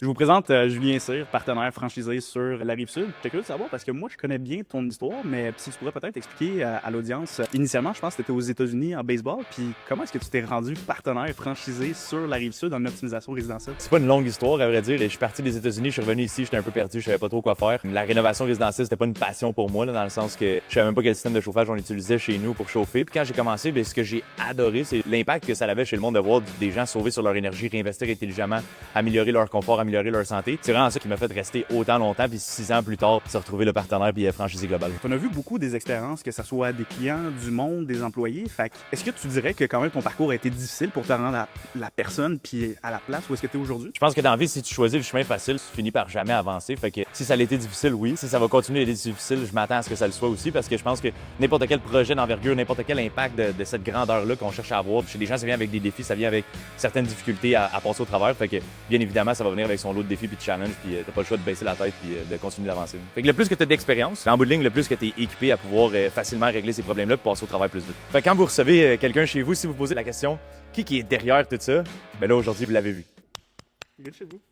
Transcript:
Je vous présente Julien Cyr, partenaire franchisé sur la Rive-Sud. J'étais curieux de savoir parce que moi, je connais bien ton histoire, mais si tu pourrais peut-être expliquer à l'audience. Initialement, je pense que tu étais aux États-Unis en baseball, puis comment est-ce que tu t'es rendu partenaire franchisé sur la Rive-Sud en optimisation résidentielle? C'est pas une longue histoire, à vrai dire. Je suis parti des États-Unis, je suis revenu ici, j'étais un peu perdu, je savais pas trop quoi faire. La rénovation résidentielle, c'était pas une passion pour moi, là, dans le sens que je savais même pas quel système de chauffage on utilisait chez nous pour chauffer. Puis quand j'ai commencé, ce que j'ai adoré, c'est l'impact que ça avait chez le monde de voir des gens sauver sur leur énergie, réinvestir intelligemment, améliorer leur confort, améliorer leur santé. C'est vraiment ça qui m'a fait rester autant longtemps, puis 6 ans plus tard, se retrouver le partenaire puis franchisé global. On a vu beaucoup des expériences, que ce soit des clients, du monde, des employés. Fait est-ce que tu dirais que quand même ton parcours a été difficile pour te rendre à la personne puis à la place où est-ce que tu es aujourd'hui? Je pense que dans la vie, si tu choisis le chemin facile, tu finis par jamais avancer. Fait que si ça a été difficile, oui. Si ça va continuer d'être difficile, je m'attends à ce que ça le soit aussi, parce que je pense que n'importe quel projet d'envergure, n'importe quel impact de cette grandeur-là qu'on cherche à avoir, chez les gens, ça vient avec des défis, ça vient avec certaines difficultés à passer au travers. Fait que bien évidemment, ça va venir avec son lot de défis puis de challenges, puis t'as pas le choix de baisser la tête puis de continuer d'avancer. Fait que le plus que tu as d'expérience, en bout de ligne, le plus que tu es équipé à pouvoir facilement régler ces problèmes-là, puis passer au travail plus vite. Fait que quand vous recevez quelqu'un chez vous, si vous posez la question qui est derrière tout ça, ben là aujourd'hui vous l'avez vu. Good chez vous.